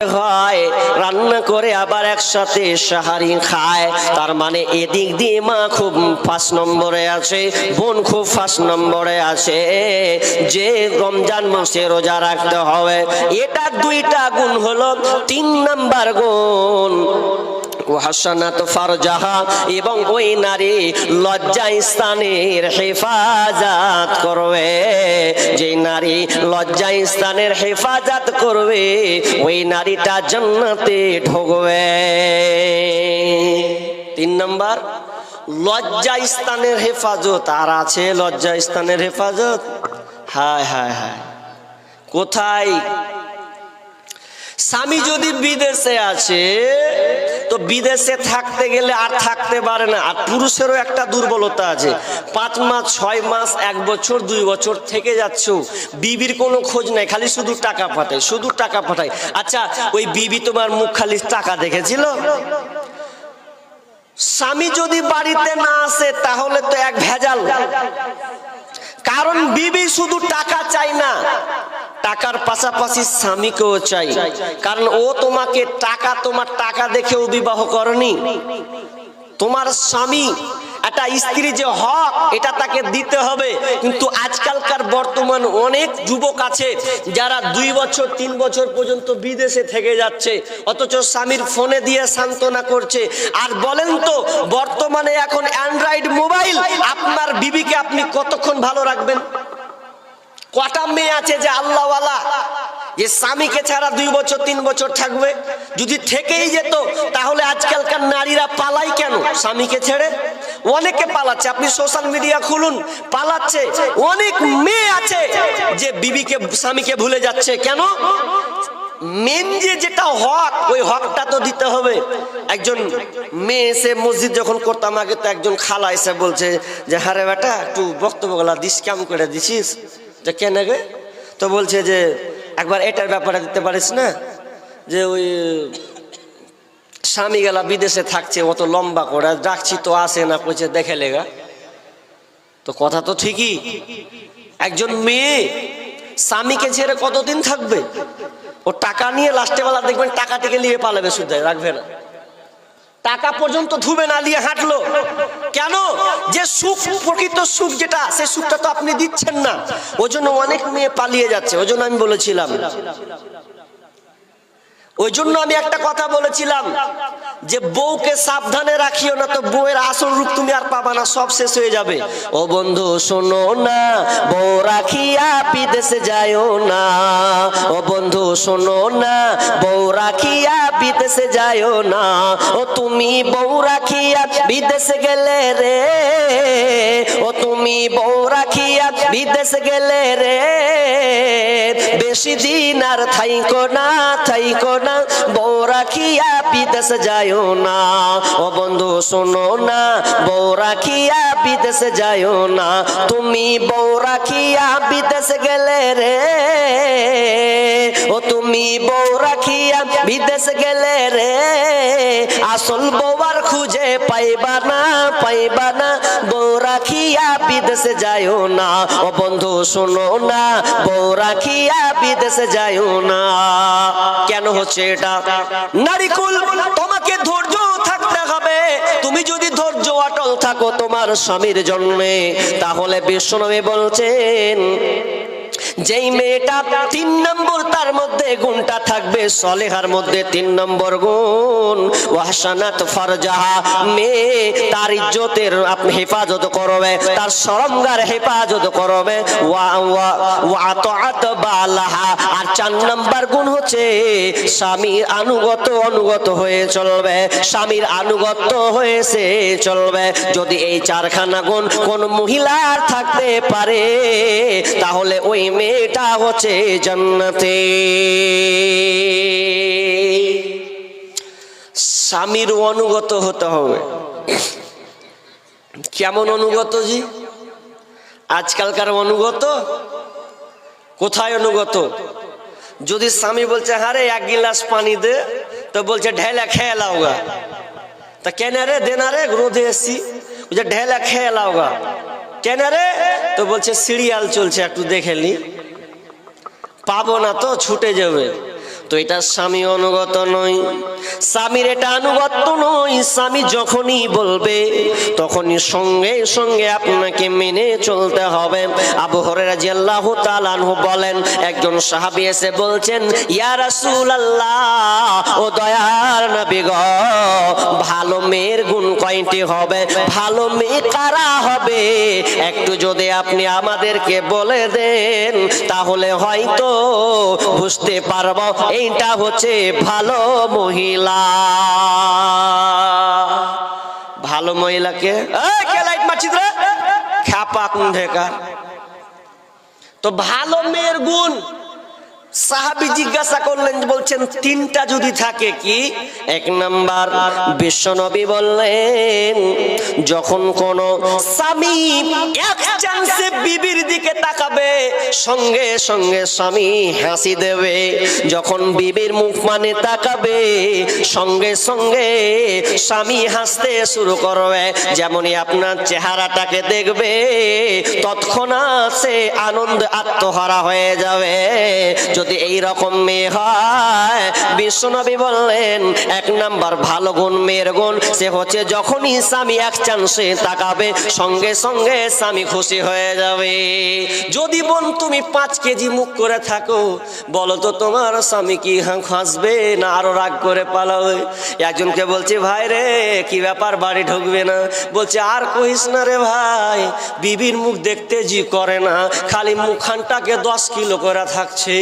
হয় রান্না করে আবার একসাথে সাহারি খায়, তার মানে এদিক দিয়ে মা খুব 5 নম্বরে আছে, বোন খুব 5 নম্বরে আছে যে রমজান মাসে রোজা রাখতে হবে। এটা 2টা গুণ হলো। 3 নম্বর গুণ ওয়াহসানাত ফারজাহা, এবং ওই নারী লজ্জা স্থানের হেফাজত করবে। যে নারী লজ্জা স্থানের হেফাজত করবে ওই নারীটা জান্নাতে ঢুকবে। 3 নম্বর লজ্জা স্থানের হেফাজত। আর আছে লজ্জা স্থানের হেফাজত? হায় হায় হায়, কোথায়? স্বামী যদি বিদেশে আছে তো বিদেশে থাকতে গেলে আর থাকতে পারে না। আর পুরুষেরও একটা দুর্বলতা আছে, 5 মাস 6 মাস 1 বছর 2 বছর থেকে যাচ্ছ, বিবির কোনো খোঁজ নাই, খালি শুধু টাকা পাঠায়, শুধু টাকা পাঠায়। আচ্ছা, ওই বিবি তোমার মুখ খালি টাকা দেখেছিল? স্বামী যদি বাড়িতে না আসে তাহলে তো এক ভেজাল। কারণ বিবি শুধু টাকা চাই না, টাকার পাশাপাশি স্বামীকেও চাই। কারণ ও তোমাকে টাকা, তোমার টাকা দেখেও বিবাহ করনি। তোমার স্বামী একটা স্ত্রী যে হক এটা তাকে দিতে হবে। কিন্তু আজকালকার বর্তমান অনেক যুবক আছে যারা 2 বছর 3 বছর পর্যন্ত বিদেশে থেকে যাচ্ছে, অথচ স্বামীর ফোনে দিয়ে সান্ত্বনা করছে। আর বলেন তো, বর্তমানে এখন অ্যান্ড্রয়েড মোবাইল, আপনার বিবিকে আপনি কতক্ষণ ভালো রাখবেন? কটা মেয়ে আছে যে আল্লাহওয়ালা, যে স্বামীকে ছাড়া 2 বছর 3 বছর থাকবে? যদি থেকেই যেত তাহলে আজকালকার নারীরা পালায় কেন স্বামীকে ছেড়ে? অনেকে পালাচ্ছে, আপনি সোশ্যাল মিডিয়া খুলুন, পালাচ্ছে। অনেক মেয়ে আছে যে বিবিকে, স্বামীকে ভুলে যাচ্ছে। কেন? মেন যেটা হক, ওই হকটা তো দিতে হবে। একজন মেয়ে এসে মসজিদ যখন করতাম আগে, তো একজন খালা এসে বলছে যে হারে বেটা একটু বক্তব্যগুলা দিস, কেমন করে দিছিস? যে কেন গে? তো বলছে যে একবার এটার ব্যাপারে দিতে পারিস না, যে ওই স্বামী গেলা বিদেশে থাকছে, অত লম্বা করে ডাকছি তো আসে না, কইছে দেখে লেগা। তো কথা তো ঠিকই। একজন মেয়ে স্বামীকে ছেড়ে কতদিন থাকবে? ও টাকা নিয়ে লাস্টে বেলা দেখবেন টাকা থেকে নিয়ে পালাবে, শুদ্ধ রাখবে না, টাকা পর্যন্ত ধুবে না, নিয়ে হাঁটলো। কেন? যে সুখ, প্রকৃত সুখ যেটা, সেই সুখটা তো আপনি দিচ্ছেন না। ওই জন্য অনেক মেয়ে পালিয়ে যাচ্ছে। ওই জন্য আমি বলেছিলাম, ওই জন্য আমি একটা কথা বলেছিলাম যে বউকে সাবধানে রাখিও না, তো বউয়ের আসল রূপ তুমি আর পাবা না, সব শেষ হয়ে যাবে। ও বন্ধু শোনো না, বউ রাখিয়া বিদেশে যায়ও না। ও বন্ধু শোনো না, বউ রাখিয়া বিদেশে যায়ও না। ও তুমি বউ রাখিয়া বিদেশে গেলে রে, ও তুমি বউ রাখিয়া বিদেশে গেলে রে, বেশি দিন আর থাইকো না, থাইকো না, বউ রাখিয়া বিদেশে যায়ও না। ও বন্ধু শোনো না, বউ রাখিয়া বিদেশে যায়ও না। তুমি বউ রাখিয়া বিদেশে গেলে রে, ও তুমি বউ রাখিয়া বিদেশে গেলে রে, আসল বউয়ার খুঁজে পাইবা না, পাইবা না, বউ রাখিয়া বিদেশে যায়ও না। ও বন্ধু শোনো না, বউ রাখিয়া বিদেশে যায়ও না। কেন হচ্ছে এটা? নারীকুল, তোমাকে ধৈর্য থাকতে হবে। তুমি যদি ধৈর্য অটল থাকো তোমার স্বামীর জন্যে, তাহলে বিশ্বনবী বলছেন যেই মেয়েটা 3 নম্বর তার মধ্যে গুণটা থাকবে, সলেহার মধ্যে 3 নম্বর গুণ ওয়াহসানাত ফারজাহা, মেয়ে তার ইজ্জতের আপনি হেফাজত করবে, তার শরমগার হেফাজত করবে। ওয়া আতাআত বালাহা, আর 4 নম্বর গুণ হচ্ছে স্বামীর অনুগত হয়ে চলবে, স্বামীর আনুগত্য হয়েছে চলবে। যদি এই 4খানা গুণ কোন মহিলার থাকতে পারে তাহলে ওই মেয়েটা হচ্ছে জান্নাতে। স্বামীর অনুগত হতে হবে। কেমন অনুগত জি? আজকালকার অনুগত কোথায় অনুগত? যদি স্বামী বলছে হারে 1 গিলাস পানি দে, তো বলছে ঢেলা খেয়ে লাওগা। তা কেন রে? দেনা রে, রোদে এসছি, ঢেলা খেয়ে লাওগা। কেন রে? তো বলছে সিরিয়াল চলছে, একটু দেখে নি, পাবো না তো ছুটে যাবে। তো এটা স্বামী অনুগত নয়, স্বামীর এটা আনুগত্য নয়। স্বামী যখনই বলবে তখনই সঙ্গে সঙ্গে আপনাকে মেনে চলতে হবে। আবু হুরায়রা রাদিয়াল্লাহু তাআলা আনহু বলেন, একজন সাহাবী এসে বলছেন, ইয়া রাসূলুল্লাহ, ও দয়ার নবী গো, ভালো মেয়ের গুণ কয়টি হবে? ভালো মেয়ে কারা হবে? একটু যদি আপনি আমাদেরকে বলে দেন তাহলে হয়তো বুঝতে পারবো এইটা হচ্ছে ভালো মহিলা। ভালো মহিলাকে কে লাইট মারছিস রে, খ্যাপা কোন ঢেকা। তো ভালো মেয়ের গুণ সাহাবী জিজ্ঞাসা করলেন, বলছেন তিনটা যদি থাকে কি? এক নাম্বার, বিশ্বনবী বললেন, যখন কোন স্বামী এক চান্সে বিবির দিকে তাকাবে সঙ্গে সঙ্গে স্বামী হাসি দেবে। যখন বিবির মুখ মানে তাকাবে সঙ্গে সঙ্গে স্বামী হাসতে শুরু করবে। যেমনই আপনার চেহারাটাকে দেখবে তৎক্ষণাৎ সে আনন্দ আত্মহারা হয়ে যাবে। যদি এই রকম মেয়ে হয়, বিশ্বনবী বললেন এক নাম্বার ভালো গুণ মেয়ের গুণ, সে হচ্ছে যখনই স্বামী এক চান্সে তাকাবে সঙ্গে সঙ্গে স্বামী খুশি হয়ে যাবে। যদি বোন তুমি 5 কেজি মুখ করে থাকো, বলো তো তোমার স্বামী কি হাসবে না আরো রাগ করে পালাবে? একজনকে বলছে, ভাই রে কি ব্যাপার বাড়ি ঢুকবে না? বলছে, আর কইস না রে ভাই, বিবির মুখ দেখতে জি করে না, খালি মুখখানটাকে 10 কিলো করে থাকছে।